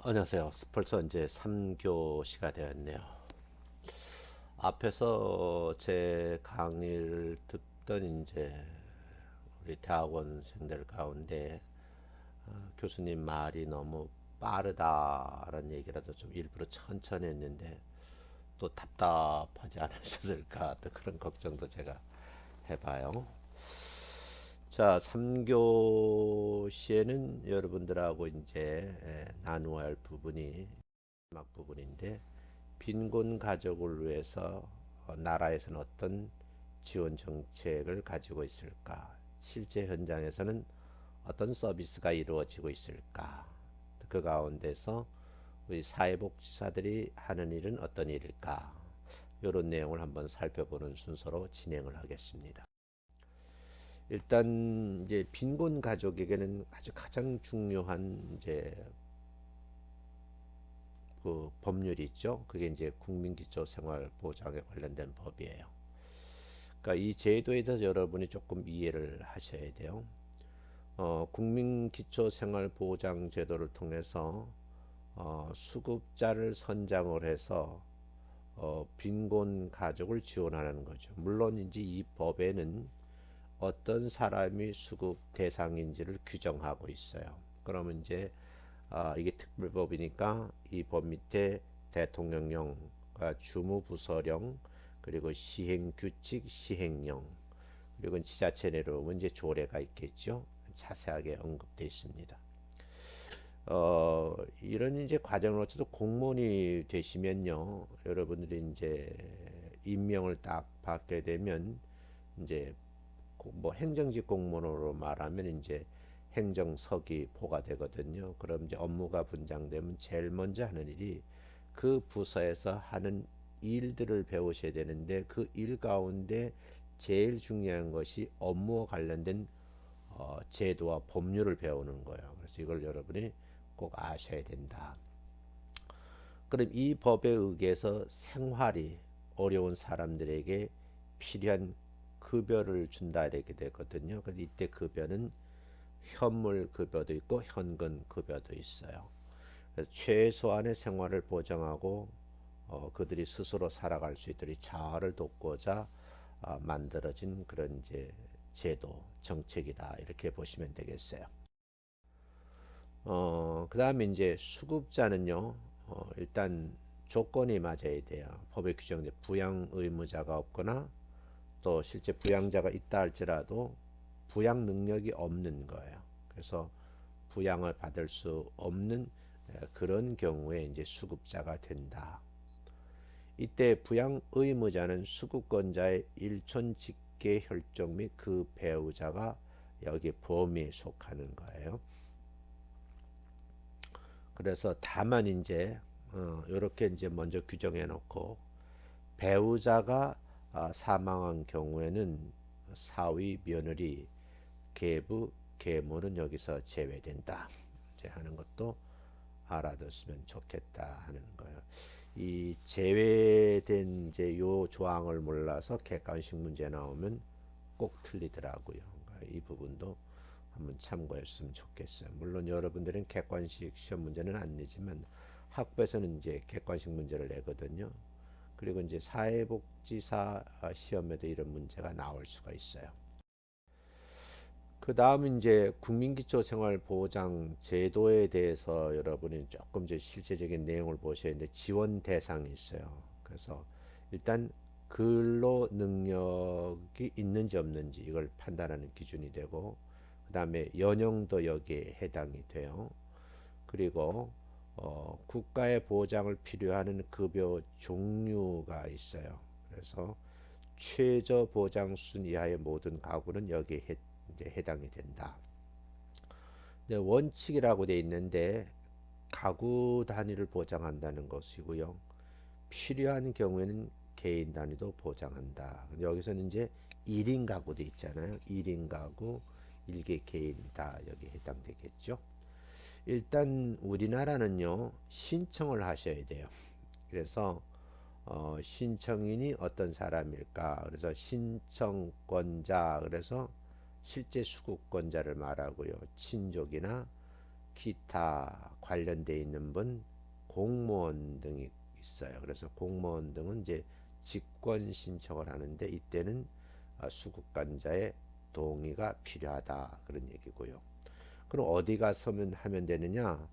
안녕하세요. 벌써 이제 3교시가 되었네요. 앞에서 제 강의를 듣던 이제 우리 대학원생들 가운데 교수님 말이 너무 빠르다라는 얘기라도 좀 일부러 천천히 했는데 또 답답하지 않으셨을까 또 그런 걱정도 제가 해봐요. 자, 3교시에는 여러분들하고 이제 나누어야 할 부분이 마지막 부분인데 빈곤 가족을 위해서 나라에서는 어떤 지원 정책을 가지고 있을까? 실제 현장에서는 어떤 서비스가 이루어지고 있을까? 그 가운데서 우리 사회복지사들이 하는 일은 어떤 일일까? 이런 내용을 한번 살펴보는 순서로 진행을 하겠습니다. 일단 이제 빈곤 가족에게는 아주 가장 중요한 이제 그 법률이 있죠. 그게 이제 국민기초생활보장에 관련된 법이에요. 그러니까 이 제도에 대해서 여러분이 조금 이해를 하셔야 돼요. 국민기초생활보장제도를 통해서 수급자를 선정을 해서 빈곤 가족을 지원하는 거죠. 물론 이제 이 법에는 어떤 사람이 수급 대상인지를 규정하고 있어요. 그러면 이제 이게 특별법이니까 이 법 밑에 대통령령과 주무부서령 그리고 시행규칙, 시행령 그리고 지자체 내려오면 이제 조례가 있겠죠. 자세하게 언급되어 있습니다. 이런 이제 과정을 거쳐서 공무원이 되시면요, 여러분들이 이제 임명을 딱 받게 되면 이제 뭐 행정직 공무원으로 말하면 이제 행정서기포가 되거든요. 그럼 이제 업무가 분장되면 제일 먼저 하는 일이 그 부서에서 하는 일들을 배우셔야 되는데 그 일 가운데 제일 중요한 것이 업무와 관련된 제도와 법률을 배우는 거예요. 그래서 이걸 여러분이 꼭 아셔야 된다. 그럼 이 법에 의해서 생활이 어려운 사람들에게 필요한 급여를 준다 이렇게 되거든요. 그래서 이때 급여는 현물 급여도 있고 현금 급여도 있어요. 그래서 최소한의 생활을 보장하고 그들이 스스로 살아갈 수 있도록 자아를 돕고자 만들어진 그런 이제 제도 정책이다 이렇게 보시면 되겠어요. 그 다음에 이제 수급자는요, 일단 조건이 맞아야 돼요. 법에 규정된 부양 의무자가 없거나 또 실제 부양자가 있다 할지라도 부양 능력이 없는 거예요. 그래서 부양을 받을 수 없는 그런 경우에 이제 수급자가 된다. 이때 부양 의무자는 수급권자의 일촌 직계 혈족 및 그 배우자가 여기 범위에 속하는 거예요. 그래서 다만 이제 이렇게 이제 먼저 규정해 놓고 배우자가 사망한 경우에는 사위, 며느리, 계부, 계모는 여기서 제외된다. 이제 하는 것도 알아뒀으면 좋겠다 하는 거예요. 이 제외된 이제 요 조항을 몰라서 객관식 문제 나오면 꼭 틀리더라고요. 그러니까 이 부분도 한번 참고했으면 좋겠어요. 물론 여러분들은 객관식 시험 문제는 안 내지만 학부에서는 이제 객관식 문제를 내거든요. 그리고 이제 사회복지사 시험에도 이런 문제가 나올 수가 있어요. 그 다음 이제 국민기초생활보장 제도에 대해서 여러분이 조금 이제 실제적인 내용을 보셔야 되는데 지원 대상이 있어요. 그래서 일단 근로 능력이 있는지 없는지 이걸 판단하는 기준이 되고 그 다음에 연령도 여기에 해당이 돼요. 그리고 국가의 보장을 필요하는 급여 종류가 있어요. 그래서 최저 보장 수준 이하의 모든 가구는 여기에 이제 해당이 된다. 원칙이라고 되어 있는데 가구 단위를 보장한다는 것이고요. 필요한 경우에는 개인 단위도 보장한다. 여기서는 이제 1인 가구도 있잖아요. 1인 가구, 1개 개인 다 여기 해당되겠죠. 일단 우리나라는요. 신청을 하셔야 돼요. 그래서 신청인이 어떤 사람일까? 그래서 신청권자 그래서 실제 수급권자를 말하고요. 친족이나 기타 관련돼 있는 분, 공무원 등이 있어요. 그래서 공무원 등은 이제 직권 신청을 하는데 이때는 수급관자의 동의가 필요하다 그런 얘기고요. 그럼 어디 가서 하면 되느냐?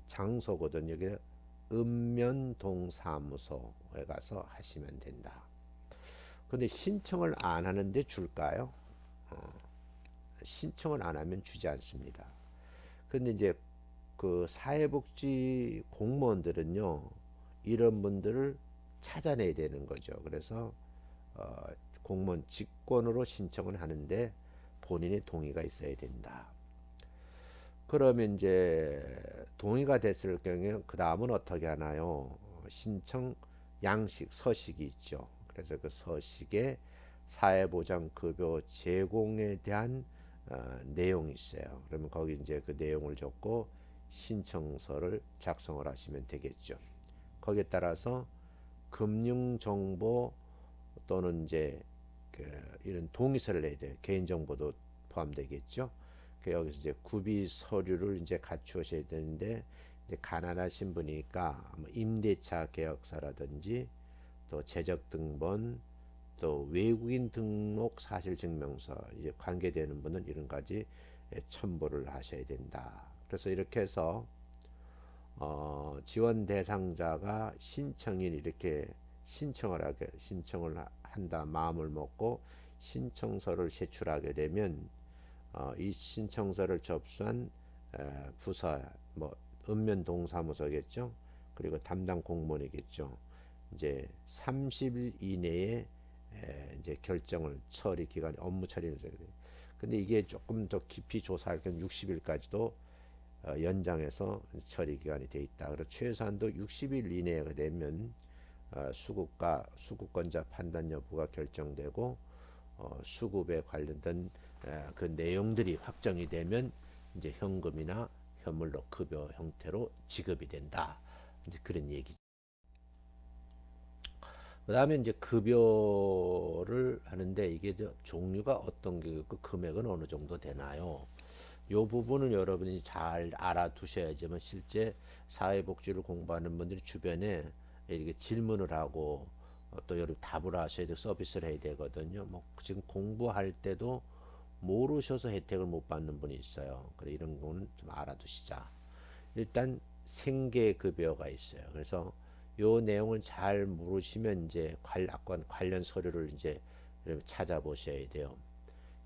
장소거든. 여기 읍면동사무소에 가서 하시면 된다. 근데 신청을 안 하는데 줄까요? 신청을 안 하면 주지 않습니다. 근데 이제 그 사회복지 공무원들은요, 이런 분들을 찾아내야 되는 거죠. 그래서 어, 공무원 직권으로 신청을 하는데 본인의 동의가 있어야 된다. 그러면 이제 동의가 됐을 경우에 그 다음은 어떻게 하나요? 신청 양식 서식이 있죠. 그래서 그 서식에 사회보장급여 제공에 대한 내용이 있어요. 그러면 거기 이제 그 내용을 적고 신청서를 작성을 하시면 되겠죠. 거기에 따라서 금융정보 또는 이제 그 이런 동의서를 내야 돼요. 개인정보도 포함되겠죠. 여기서 이제 구비 서류를 이제 갖추셔야 되는데 이제 가난하신 분이니까 뭐 임대차 계약서라든지 또 재적등본 또 외국인 등록 사실증명서 이제 관계되는 분은 이런 가지 첨부를 하셔야 된다. 그래서 이렇게 해서 지원 대상자가 신청인 이렇게 신청을 한다 마음을 먹고 신청서를 제출하게 되면 이 신청서를 접수한 부서 뭐 읍면동사무소겠죠. 그리고 담당 공무원이겠죠. 이제 30일 이내에 이제 결정을 처리 기간 업무 처리를 해야 돼요. 근데 이게 조금 더 깊이 조사할 경우 60일까지도 연장해서 처리 기간이 돼 있다. 그래서 최소한도 60일 이내가 되면 수급권자 판단 여부가 결정되고 수급에 관련된 그 내용들이 확정이 되면 이제 현금이나 현물로 급여 형태로 지급이 된다. 이제 그런 얘기. 그다음에 이제 급여를 하는데 이게 종류가 어떤 게 있고 금액은 어느 정도 되나요? 요 부분은 여러분이 잘 알아두셔야지만 실제 사회복지를 공부하는 분들이 주변에 이렇게 질문을 하고 또 여러분 답을 하셔야 되고 서비스를 해야 되거든요. 뭐 지금 공부할 때도 모르셔서 혜택을 못 받는 분이 있어요. 그래 이런 거는 좀 알아두시자. 일단 생계급여가 있어요. 그래서 요 내용을 잘 모르시면 이제 관련 서류를 이제 찾아보셔야 돼요.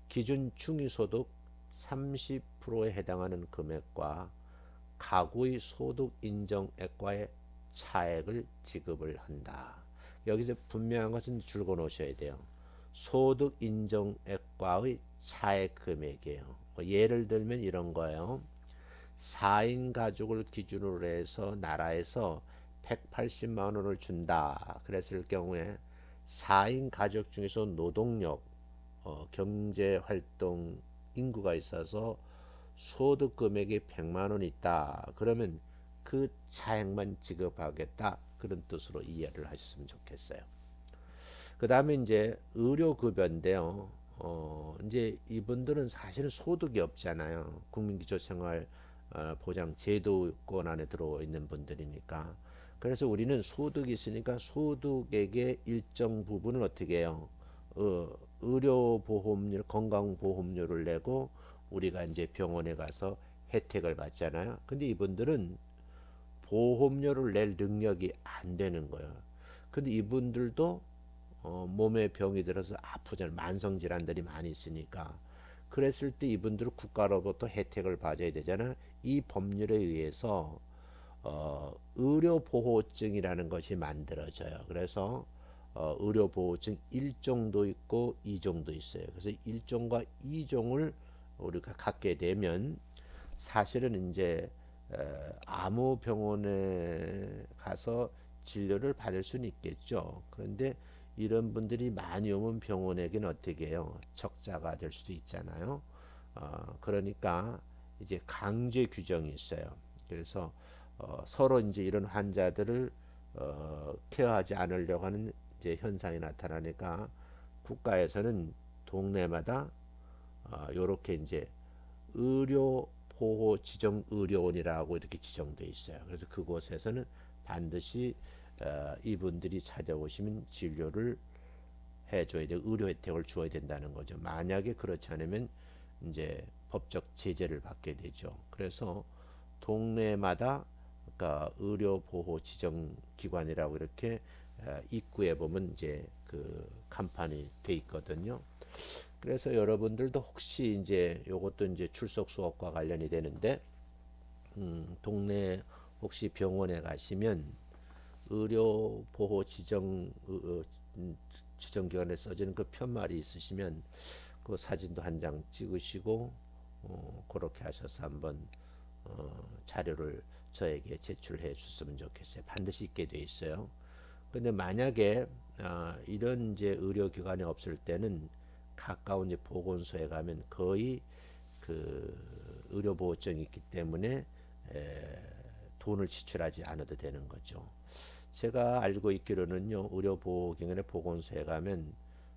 기준 중위소득 30%에 해당하는 금액과 가구의 소득 인정액과의 차액을 지급을 한다. 여기서 분명한 것은 줄거 놓으셔야 돼요. 소득 인정액과의 차액 금액이에요. 뭐 예를 들면 이런 거예요. 4인 가족을 기준으로 해서 나라에서 180만 원을 준다. 그랬을 경우에 4인 가족 중에서 노동력, 경제활동 인구가 있어서 소득 금액이 100만 원 있다. 그러면 그 차액만 지급하겠다. 그런 뜻으로 이해를 하셨으면 좋겠어요. 그 다음에 이제 의료급여인데요. 이제 이분들은 사실은 소득이 없잖아요. 국민기초생활 보장 제도권 안에 들어와 있는 분들이니까. 그래서 우리는 소득이 있으니까 소득액의 일정 부분을 어떻게 해요? 의료보험료, 건강보험료를 내고 우리가 이제 병원에 가서 혜택을 받잖아요. 근데 이분들은 보험료를 낼 능력이 안 되는 거예요. 근데 이분들도 몸에 병이 들어서 아프잖아요. 만성 질환들이 많이 있으니까. 그랬을 때 이분들은 국가로부터 혜택을 받아야 되잖아. 이 법률에 의해서 의료보호증이라는 것이 만들어져요. 그래서 의료보호증 1종도 있고 2종도 있어요. 그래서 1종과 2종을 우리가 갖게 되면 사실은 이제 아무 병원에 가서 진료를 받을 수는 있겠죠. 그런데 이런 분들이 많이 오면 병원에게는 어떻게 해요? 적자가 될 수도 있잖아요. 그러니까 이제 강제 규정이 있어요. 그래서 서로 이제 이런 환자들을 케어하지 않으려고 하는 이제 현상이 나타나니까 국가에서는 동네마다 요렇게 이제 의료 보호 지정 의료원이라고 이렇게 지정되어 있어요. 그래서 그곳에서는 반드시 이분들이 찾아오시면 진료를 해줘야 돼, 의료 혜택을 주어야 된다는 거죠. 만약에 그렇지 않으면 이제 법적 제재를 받게 되죠. 그래서 동네마다 그러니까 의료 보호 지정 기관이라고 이렇게 입구에 보면 이제 그 간판이 돼 있거든요. 그래서 여러분들도 혹시 이제 요것도 이제 출석 수업과 관련이 되는데 동네 혹시 병원에 가시면 의료 보호 지정기관에 써지는 그 편말이 있으시면 그 사진도 한 장 찍으시고 그렇게 하셔서 한번 자료를 저에게 제출해 줬으면 좋겠어요. 반드시 있게 돼 있어요. 근데 만약에 이런 이제 의료기관이 없을 때는 가까운 이제 보건소에 가면 거의 그 의료보호증이 있기 때문에 돈을 지출하지 않아도 되는 거죠. 제가 알고 있기로는요, 의료보호기관의 보건소에 가면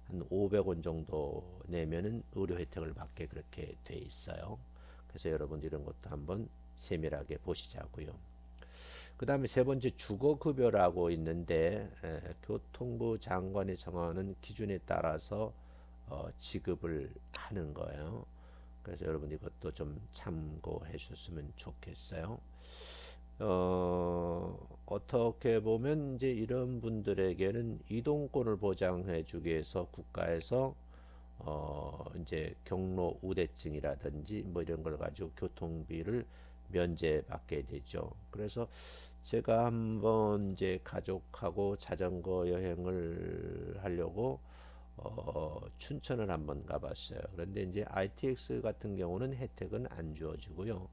한 500원 정도 내면은 의료 혜택을 받게 그렇게 돼 있어요. 그래서 여러분 이런 것도 한번 세밀하게 보시자고요. 그 다음에 세 번째 주거급여라고 있는데 교통부 장관이 정하는 기준에 따라서 지급을 하는 거예요. 그래서 여러분 이것도 좀 참고해 주셨으면 좋겠어요. 어떻게 보면 이제 이런 분들에게는 이동권을 보장해 주기 위해서 국가에서 이제 경로 우대증이라든지 뭐 이런 걸 가지고 교통비를 면제받게 되죠. 그래서 제가 한번 이제 가족하고 자전거 여행을 하려고 춘천을 한번 가봤어요. 그런데 이제 ITX 같은 경우는 혜택은 안 주어지고요.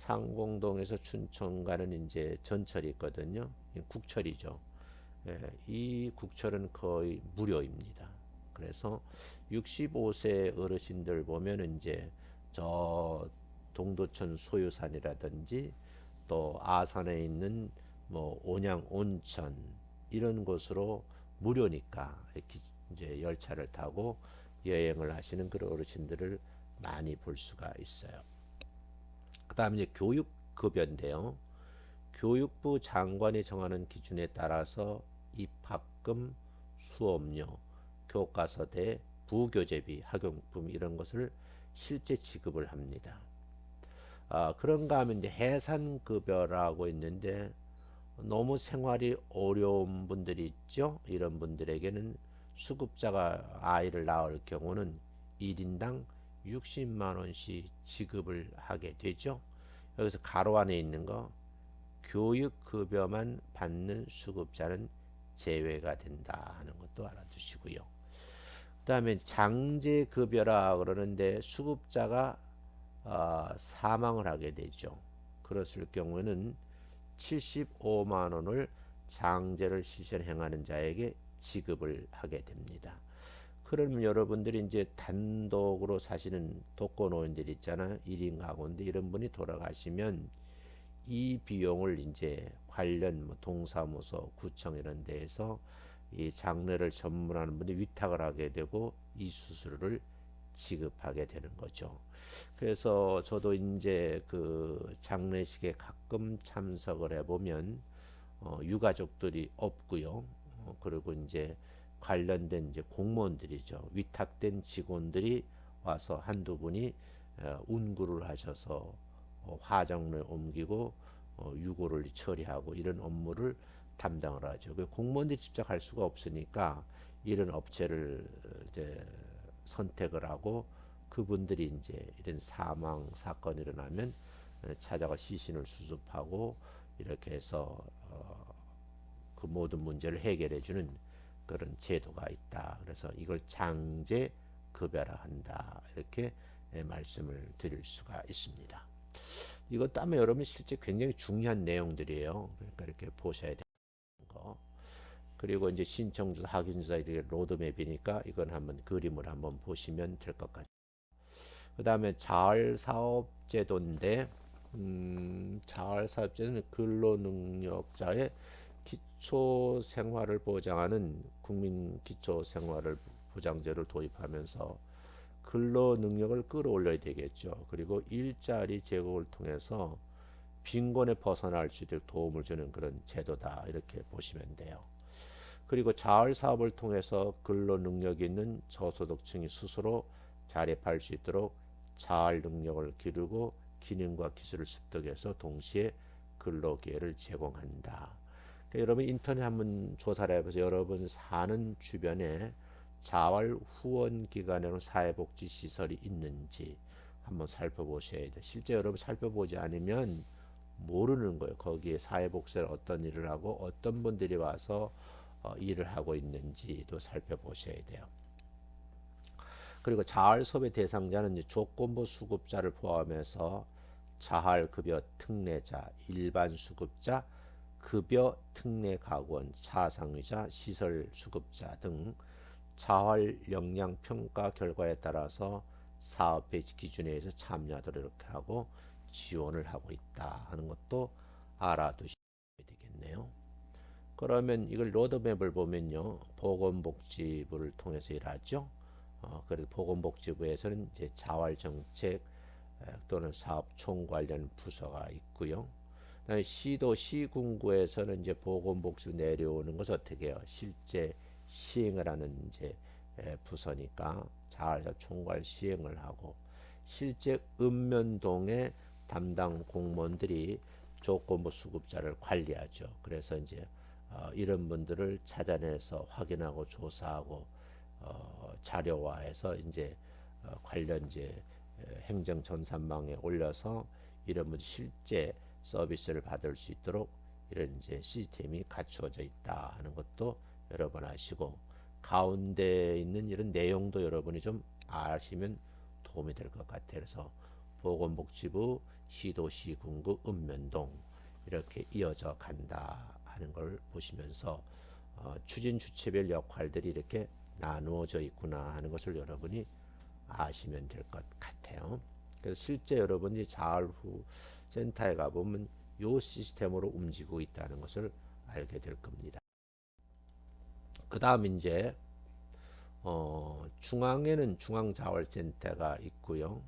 상공동에서 춘천 가는 이제 전철이 있거든요. 국철이죠. 예, 이 국철은 거의 무료입니다. 그래서 65세 어르신들 보면 이제 저 동두천 소유산이라든지 또 아산에 있는 뭐 온양 온천 이런 곳으로 무료니까 이렇게 이제 열차를 타고 여행을 하시는 그런 어르신들을 많이 볼 수가 있어요. 그 다음에 이제 교육급여인데요. 교육부 장관이 정하는 기준에 따라서 입학금, 수업료, 교과서대, 부교재비, 학용품 이런 것을 실제 지급을 합니다. 그런가 하면 이제 해산급여라고 있는데 너무 생활이 어려운 분들이 있죠. 이런 분들에게는 수급자가 아이를 낳을 경우는 1인당 60만 원씩 지급을 하게 되죠. 여기서 가로 안에 있는 거 교육급여만 받는 수급자는 제외가 된다 하는 것도 알아두시고요. 그 다음에 장제급여라 그러는데 수급자가 사망을 하게 되죠. 그랬을 경우에는 75만 원을 장제를 실현행하는 자에게 지급을 하게 됩니다. 그러면 여러분들이 이제 단독으로 사시는 독거노인들 있잖아요. 1인 가구인데 이런 분이 돌아가시면 이 비용을 이제 관련 뭐 동사무소, 구청 이런 데에서 이 장례를 전문하는 분이 위탁을 하게 되고 이 수수료를 지급하게 되는 거죠. 그래서 저도 이제 그 장례식에 가끔 참석을 해보면 유가족들이 없고요. 그리고 이제 관련된 이제 공무원들이죠. 위탁된 직원들이 와서 한두 분이 운구를 하셔서 화정을 옮기고 유고를 처리하고 이런 업무를 담당을 하죠. 그 공무원들이 직접 할 수가 없으니까 이런 업체를 이제 선택을 하고 그분들이 이제 이런 사망 사건이 일어나면 찾아가 시신을 수습하고 이렇게 해서 그 모든 문제를 해결해 주는 그런 제도가 있다. 그래서 이걸 장제 급여라 한다. 이렇게 말씀을 드릴 수가 있습니다. 이것도 아마 여러분 실제 굉장히 중요한 내용들이에요. 그러니까 이렇게 보셔야 되는 거. 그리고 이제 신청조사, 확인조사 이렇게 로드맵이니까 이건 한번 그림을 한번 보시면 될 것 같아요. 그 다음에 자활사업제도인데 자활사업제도는 근로능력자의 기초생활을 보장하는 국민기초생활을 보장제를 도입하면서 근로 능력을 끌어올려야 되겠죠. 그리고 일자리 제공을 통해서 빈곤에 벗어날 수 있도록 도움을 주는 그런 제도다. 이렇게 보시면 돼요. 그리고 자활 사업을 통해서 근로 능력이 있는 저소득층이 스스로 자립할 수 있도록 자활 능력을 기르고 기능과 기술을 습득해서 동시에 근로 기회를 제공한다. 그러니까 여러분 인터넷 한번 조사를 해보세요. 여러분 사는 주변에 자활 후원 기관이나 사회복지 시설이 있는지 한번 살펴보셔야 돼요. 실제 여러분 살펴보지 않으면 모르는 거예요. 거기에 사회복지를 어떤 일을 하고 어떤 분들이 와서 일을 하고 있는지도 살펴보셔야 돼요. 그리고 자활 수업의 대상자는 이제 조건부 수급자를 포함해서 자활 급여 특례자, 일반 수급자, 급여 특례 가구원, 차상위자, 시설 수급자 등 자활 역량 평가 결과에 따라서 사업의 기준에 의해서 참여하도록 이렇게 하고 지원을 하고 있다 하는 것도 알아두셔야 되겠네요. 그러면 이걸 로드맵을 보면요, 보건복지부를 통해서 일하죠. 그래서 보건복지부에서는 이제 자활정책 또는 사업총 관련 부서가 있고요. 그다음에 시도 시군구에서는 이제 보건복지부 내려오는 것을 어떻게 해요? 실제 시행을 하는 이제 부서니까 자활사 총괄 시행을 하고, 실제 읍면동의 담당 공무원들이 조건부 수급자를 관리하죠. 그래서 이제 이런 분들을 찾아내서 확인하고 조사하고 자료화해서 이제 관련 이제 행정 전산망에 올려서 이런 분 실제 서비스를 받을 수 있도록 이런 이제 시스템이 갖추어져 있다 하는 것도 여러분 아시고, 가운데 있는 이런 내용도 여러분이 좀 아시면 도움이 될 것 같아요. 그래서 보건복지부, 시도시, 군구, 읍면동 이렇게 이어져 간다 하는 걸 보시면서 추진 주체별 역할들이 이렇게 나누어져 있구나 하는 것을 여러분이 아시면 될 것 같아요. 그래서 실제 여러분이 자활후 센터에 가보면 이 시스템으로 움직이고 있다는 것을 알게 될 겁니다. 그 다음 이제 중앙에는 중앙자활센터가 있고요.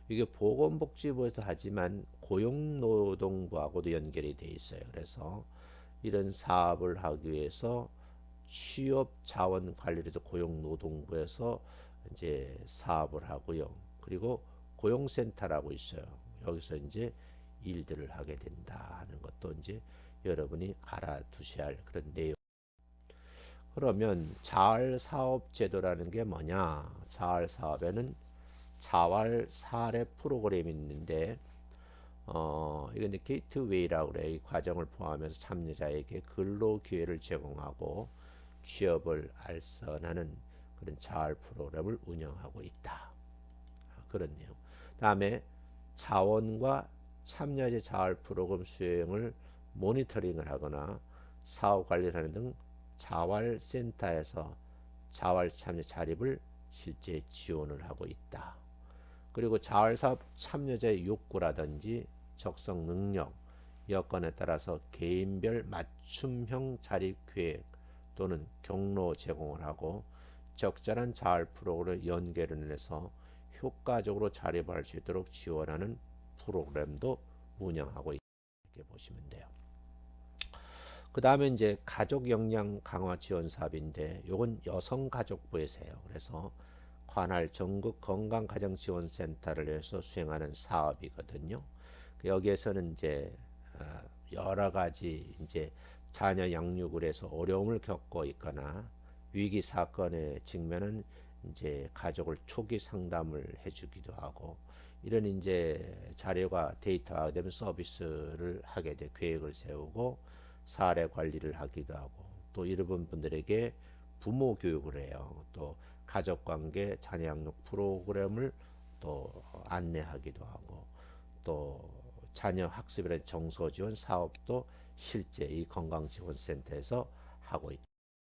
이게 보건복지부에서 하지만 고용노동부하고도 연결이 돼 있어요. 그래서 이런 사업을 하기 위해서 취업자원관리도 고용노동부에서 이제 사업을 하고요. 그리고 고용센터라고 있어요. 여기서 이제 일들을 하게 된다 하는 것도 이제 여러분이 알아두셔야 할 그런 내용. 그러면 자활사업제도라는 게 뭐냐? 자활사업에는 자활 사례 프로그램이 있는데 이건 이제 게이트웨이라고 그래. 이 과정을 포함해서 참여자에게 근로 기회를 제공하고 취업을 알선하는 그런 자활 프로그램을 운영하고 있다. 그런 내용. 다음에 자원과 참여자 자활 프로그램 수행을 모니터링을 하거나 사업 관리를 하는 등 자활센터에서 자활 참여 자립을 실제 지원을 하고 있다. 그리고 자활사업 참여자의 욕구라든지 적성 능력, 여건에 따라서 개인별 맞춤형 자립 계획 또는 경로 제공을 하고 적절한 자활 프로그램을 연계를 해서 효과적으로 자립할 수 있도록 지원하는 프로그램도 운영하고 있다. 이렇게 보시면 돼요. 그 다음에 이제 가족 역량 강화 지원 사업인데 요건 여성가족부에서 해요. 그래서 관할 전국 건강가정지원센터를 해서 수행하는 사업이거든요. 여기에서는 이제 여러 가지 이제 자녀 양육을 해서 어려움을 겪고 있거나 위기 사건에 직면한 이제 가족을 초기 상담을 해주기도 하고, 이런 이제 자료가 데이터가 되면 서비스를 하게 돼 계획을 세우고 사례 관리를 하기도 하고, 또 이런 분들에게 부모 교육을 해요. 또 가족관계 자녀 양육 프로그램을 또 안내하기도 하고, 또 자녀 학습이라는 정서 지원 사업도 실제 이 건강지원센터에서 하고 있는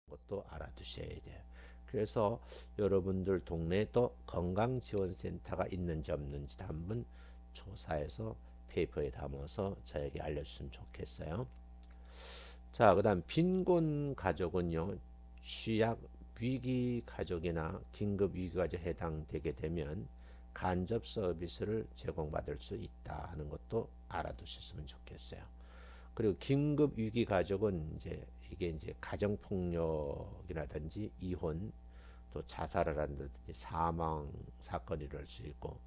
것도 알아두셔야 돼요. 그래서 여러분들 동네에 또 건강지원센터가 있는지 없는지 한번 조사해서 페이퍼에 담아서 저에게 알려주시면 좋겠어요. 자, 그 다음 빈곤 가족은요, 취약 위기 가족이나 긴급 위기 가족에 해당되게 되면 간접 서비스를 제공받을 수 있다 하는 것도 알아두셨으면 좋겠어요. 그리고 긴급 위기 가족은 이제 이게 이제 가정 폭력이라든지 이혼, 또 자살을 한다든지 사망 사건이 일어날 수 있고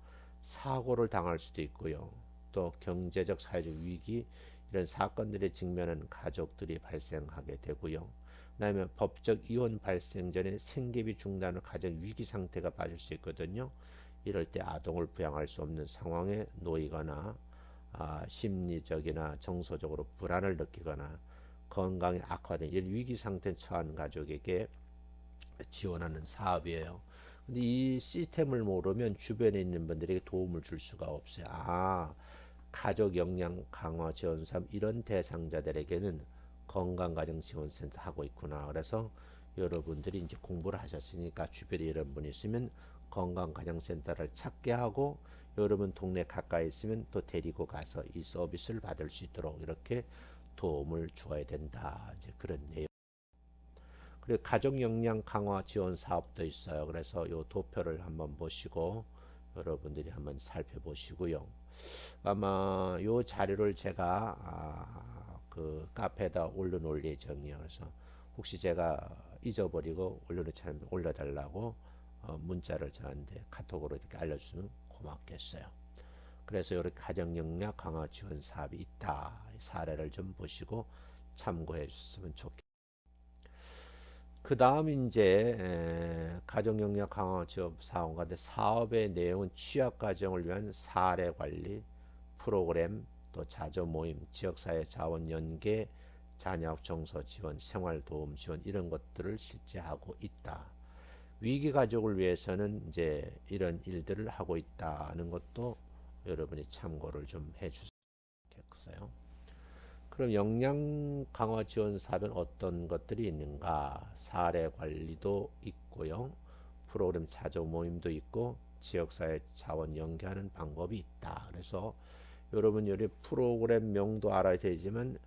사고를 당할 수도 있고요. 또 경제적 사회적 위기 이런 사건들에 직면한 가족들이 발생하게 되고요. 그다음에 법적 이혼 발생 전에 생계비 중단으로 가정 위기 상태가 빠질 수 있거든요. 이럴 때 아동을 부양할 수 없는 상황에 놓이거나 심리적이나 정서적으로 불안을 느끼거나 건강이 악화된 이런 위기 상태에 처한 가족에게 지원하는 사업이에요. 근데 이 시스템을 모르면 주변에 있는 분들에게 도움을 줄 수가 없어요. 가족 역량 강화 지원 사업 이런 대상자들에게는 건강가정지원센터 하고 있구나. 그래서 여러분들이 이제 공부를 하셨으니까 주변에 이런 분이 있으면 건강가정센터를 찾게 하고 여러분 동네 가까이 있으면 또 데리고 가서 이 서비스를 받을 수 있도록 이렇게 도움을 주어야 된다. 이제 그런 내용. 그리고 가족 역량 강화 지원 사업도 있어요. 그래서 이 도표를 한번 보시고 여러분들이 한번 살펴보시고요. 아마 이 자료를 제가 그 카페에다 올려놓을 예정이에요. 그래서 혹시 제가 잊어버리고 올려놓지 않으면 올려달라고 문자를 저한테 카톡으로 이렇게 알려주면 고맙겠어요. 그래서 이렇게 가정 역량 강화 지원 사업이 있다. 사례를 좀 보시고 참고해 주셨으면 좋겠습니다. 그 다음 이제 가정 역량 강화 지원 사업가인데 사업의 내용은 취약 가정을 위한 사례 관리 프로그램, 또 자조 모임, 지역사회 자원 연계, 자녀학 정서 지원, 생활 도움 지원 이런 것들을 실제 하고 있다. 위기 가족을 위해서는 이제 이런 일들을 하고 있다는 것도 여러분이 참고를 좀 해주셨겠어요. 그럼 역량 강화 지원 사업은 어떤 것들이 있는가? 사례 관리도 있고요. 프로그램 자조 모임도 있고 지역사회 자원 연계하는 방법이 있다. 그래서 여러분 여기 프로그램 명도 알아야 되지만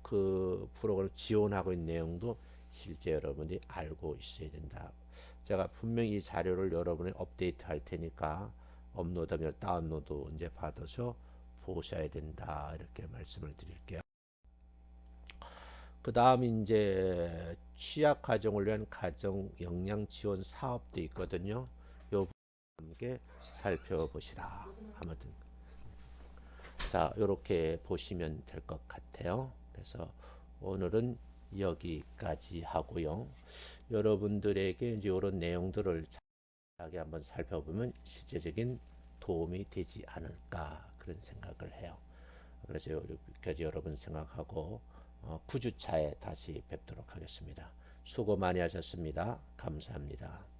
그 프로그램 지원하고 있는 내용도 실제 여러분이 알고 있어야 된다. 제가 분명히 이 자료를 여러분이 업데이트 할 테니까 업로드하면 다운로드 이제 받아서 보셔야 된다. 이렇게 말씀을 드릴게요. 그 다음 이제 취약 가정을 위한 가정 역량 지원 사업도 있거든요. 요 함께 살펴보시라. 아무튼 자, 이렇게 보시면 될 것 같아요. 그래서 오늘은 여기까지 하고요. 여러분들에게 이제 이런 내용들을 자세하게 한번 살펴보면 실제적인 도움이 되지 않을까 그런 생각을 해요. 그래서 여기까지 여러분 생각하고 9주차에 다시 뵙도록 하겠습니다. 수고 많이 하셨습니다. 감사합니다.